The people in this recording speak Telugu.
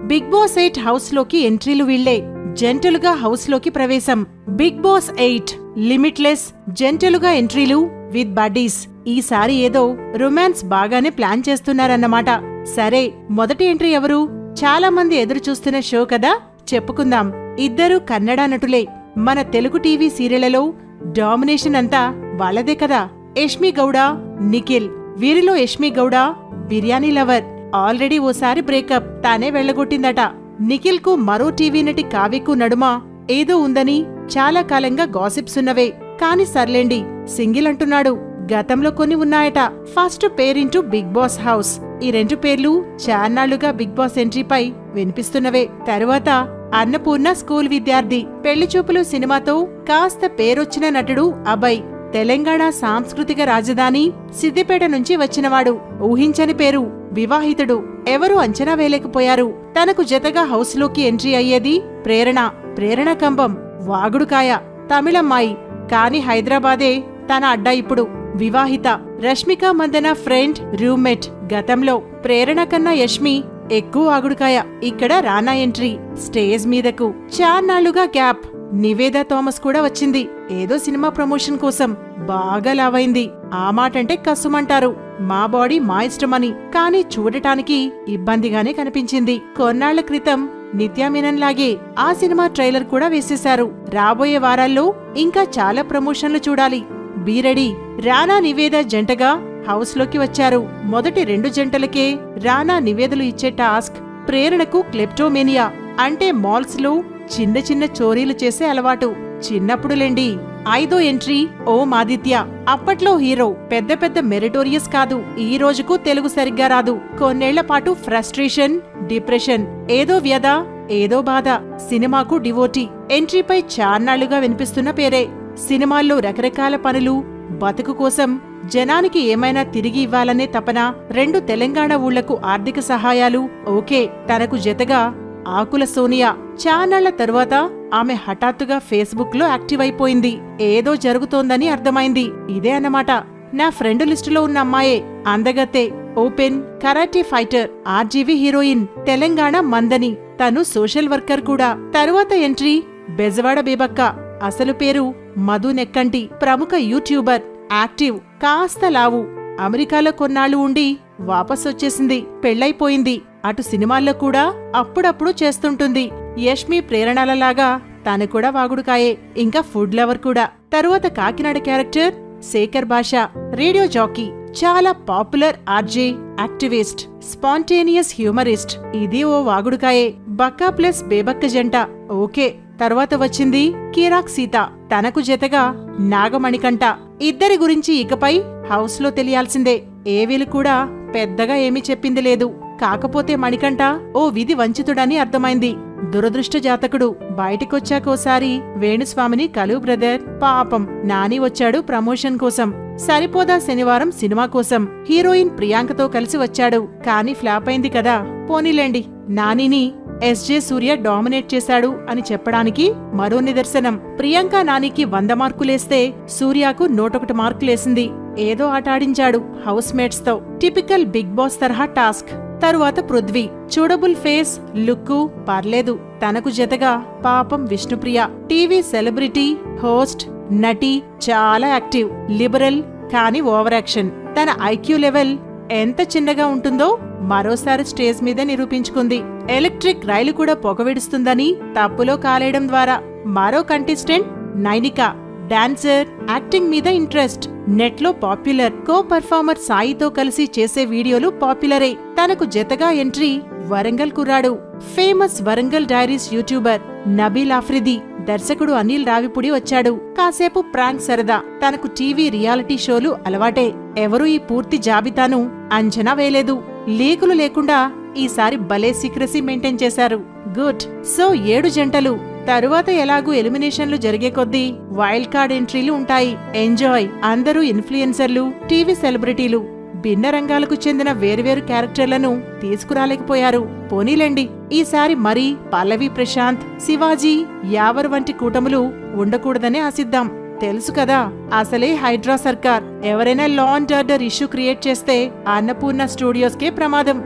బిగ్ బాస్ 8 హౌస్ లోకి ఎంట్రీలు వీళ్లే. జంటలుగా హౌస్ లోకి ప్రవేశం. బిగ్ బాస్ 8 లిమిట్లెస్ జంటలుగా ఎంట్రీలు విత్ బడ్డీస్. ఈసారి ఏదో రొమాన్స్ బాగానే ప్లాన్ చేస్తున్నారన్నమాట. సరే, మొదటి ఎంట్రీ ఎవరు? చాలా మంది ఎదురు చూస్తున్న షో కదా, చెప్పుకుందాం. ఇద్దరు కన్నడ నటులే. మన తెలుగు టీవీ సీరియళ్లలో డామినేషన్ అంతా వాళ్ళదే కదా. యష్మి గౌడ, నిఖిల్. వీరిలో యష్మి గౌడ బిర్యానీ లవర్. ఆల్రెడీ ఓసారి బ్రేకప్ తానే వెళ్లగొట్టిందట. నిఖిల్ కు మరో టీవీ నటి కావ్యకు నడుమ ఏదో ఉందని చాలా కాలంగా గాసిప్స్ ఉన్నవే. కాని సర్లేండి, సింగిల్ అంటున్నాడు. గతంలో కొన్ని ఉన్నాయట. ఫస్ట్ పేరింటూ బిగ్ బాస్ హౌస్. ఈ 2 పేర్లు చాన్నాళ్లుగా బిగ్ బాస్ ఎంట్రీపై వినిపిస్తున్నవే. తరువాత అన్నపూర్ణ స్కూల్ విద్యార్థి. పెళ్లిచూపులు సినిమాతో కాస్త పేరొచ్చిన నటుడు అభయ్. తెలంగాణ సాంస్కృతిక రాజధాని సిద్దిపేట నుంచి వచ్చినవాడు. ఊహించని పేరు, వివాహితుడు. ఎవరూ అంచనా వేయలేకపోయారు. తనకు జతగా హౌస్ లోకి ఎంట్రీ అయ్యేది ప్రేరణ. ప్రేరణ కంబం, వాగుడుకాయ, తమిళమ్మాయి. కాని హైదరాబాదే తన అడ్డా. ఇప్పుడు వివాహిత. Rashmika Mandanna friend, roommate. గతంలో ప్రేరణ కన్నా యష్మి ఎక్కువ ఆగుడుకాయ. ఇక్కడ రానా ఎంట్రీ స్టేజ్ మీదకు. చాన్నాళ్లుగా గ్యాప్. నివేదా థామస్ కూడా వచ్చింది. ఏదో సినిమా ప్రమోషన్ కోసం. బాగా లావైంది. ఆ మాటంటే కసుమంటారు. మా బాడీ మా ఇష్టమని. కాని చూడటానికి ఇబ్బందిగానే కనిపించింది. కొన్నాళ్ల క్రితం నిత్యామీనన్లాగే ఆ సినిమా ట్రైలర్ కూడా వేసేశారు. రాబోయే వారాల్లో ఇంకా చాలా ప్రమోషన్లు చూడాలి. బీరెడీ. రానా నివేదా జంటగా హౌస్ లోకి వచ్చారు. మొదటి 2 జంటలకే రానా నివేదలు ఇచ్చే టాస్క్. ప్రేరణకు క్లెప్టోమేనియా అంటే మాల్స్ లో చిన్న చిన్న చోరీలు చేసే అలవాటు. చిన్నప్పుడులేండి. 5వ ఎంట్రీ ఓం ఆదిత్య. అప్పట్లో హీరో. పెద్ద పెద్ద మెరిటోరియస్ కాదు. ఈ రోజుకు తెలుగు సరిగ్గా రాదు. కొన్నేళ్ల పాటు ఫ్రస్ట్రేషన్, డిప్రెషన్. ఏదో వ్యధ, ఏదో బాధ. సినిమాకు డివోటీ. ఎంట్రీపై చాన్నాళ్లుగా వినిపిస్తున్న పేరే. సినిమాల్లో రకరకాల పనులు, బతుకు కోసం జనానికి ఏమైనా తిరిగి ఇవ్వాలనే తపన. 2 తెలంగాణ ఊళ్లకు ఆర్థిక సహాయాలు. ఓకే. తనకు జతగా ఆకుల సోనియా. చానాళ్ల తరువాత ఆమె హఠాత్తుగా ఫేస్బుక్ లో యాక్టివ్ అయిపోయింది. ఏదో జరుగుతోందని అర్థమైంది. ఇదే అన్నమాట. నా ఫ్రెండ్ లిస్టులో ఉన్న అమ్మాయే. అందగతే. Open karate fighter. RGV heroine. Telangana మందని. తను సోషల్ వర్కర్ కూడా. తరువాత ఎంట్రీ బెజవాడ బేబక్క. అసలు పేరు మధు నెక్కంటి. ప్రముఖ యూట్యూబర్. యాక్టివ్. కాస్త లావు. అమెరికాలో కొన్నాళ్లు ఉండి వాపసొచ్చేసింది. పెళ్లైపోయింది. అటు సినిమాల్లో కూడా అప్పుడప్పుడు చేస్తుంటుంది. యష్మి ప్రేరణలలాగా తను కూడా వాగుడుకాయే. ఇంకా ఫుడ్ లవర్ కూడా. తరువాత కాకినాడ క్యారెక్టర్ శేఖర్ భాష. Radio jockey. చాలా popular RJ, activist, spontaneous humorist. ఇది ఓ వాగుడుకాయే. బక్కా ప్లస్ బేబక్క జంట. ఓకే. తర్వాత వచ్చింది కిరాక్ సీత. తనకు జతగా నాగమణికంఠ. ఇద్దరి గురించి ఇకపై హౌస్ లో తెలియాల్సిందే. ఏవీలు కూడా పెద్దగా ఏమీ చెప్పింది లేదు. కాకపోతే మణికంఠ ఓ విధి వంచితుడని అర్థమైంది. దురదృష్ట జాతకుడు. బయటికొచ్చాకోసారి వేణుస్వామిని కలువు బ్రదర్. పాపం నాని వచ్చాడు ప్రమోషన్ కోసం. సరిపోదా శనివారం సినిమా కోసం. హీరోయిన్ ప్రియాంకతో కలిసి వచ్చాడు. కాని ఫ్లాప్ అయింది కదా. పోనీలేండి. నానిని ఎస్జే సూర్య డామినేట్ చేశాడు అని చెప్పడానికి మరో నిదర్శనం. ప్రియాంక నానికి 100 మార్కులేస్తే సూర్యకు 101 మార్కులేసింది. ఏదో ఆటాడించాడు హౌస్ మేట్స్ తో. టిపికల్ బిగ్ బాస్ తరహా టాస్క్. తరువాత పృథ్వీ. చూడబుల్ ఫేస్, లుక్కు పర్లేదు. తనకు జతగా పాపం విష్ణుప్రియ. టీవీ సెలబ్రిటీ, హోస్ట్, నటి. చాలా యాక్టివ్. లిబరల్ కాని ఓవర్ యాక్షన్. తన ఐక్యూ లెవెల్ ఎంత చిన్నగా ఉంటుందో మరోసారి స్టేజ్ మీద నిరూపించుకుంది. ఎలక్ట్రిక్ రైలు కూడా పొగవిడుస్తుందని తప్పులో కాలేయడం ద్వారా. మరో కంటెస్టెంట్ నైనిక. డాన్సర్. యాక్టింగ్ మీద ఇంట్రెస్ట్. నెట్ లో పాపులర్. కో పర్ఫార్మర్ సాయితో కలిసి చేసే వీడియోలు పాపులరే. తనకు జతగా ఎంట్రీ వరంగల్ కుర్రాడు. Famous Warangal diaries YouTuber Nabeel Afridi. దర్శకుడు అనిల్ రావిపుడి వచ్చాడు. కాసేపు ప్రాంక్ సరదా. తనకు టీవీ రియాలిటీ షోలు అలవాటే. ఎవరూ ఈ పూర్తి జాబితాను అంచనా వేయలేదు. లీకులు లేకుండా ఈసారి భలే సీక్రసీ మెయింటైన్ చేశారు. గుడ్. సో 7 జంటలు. తరువాత ఎలాగూ ఎలిమినేషన్లు జరిగే కొద్దీ వైల్డ్ కార్డ్ ఎంట్రీలు ఉంటాయి. ఎంజాయ్. అందరూ ఇన్ఫ్లుయెన్సర్లు, టీవీ సెలబ్రిటీలు. భిన్న రంగాలకు చెందిన వేర్వేరు క్యారెక్టర్లను తీసుకురాలేకపోయారు. పోనీలేండి. ఈసారి మరీ పల్లవి ప్రశాంత్, శివాజీ, యావర్ వంటి కూటములు ఉండకూడదనే ఆశిద్దాం. తెలుసు కదా, అసలే హైడ్రా సర్కార్. ఎవరైనా law and order issue create చేస్తే అన్నపూర్ణ స్టూడియోస్కే ప్రమాదం.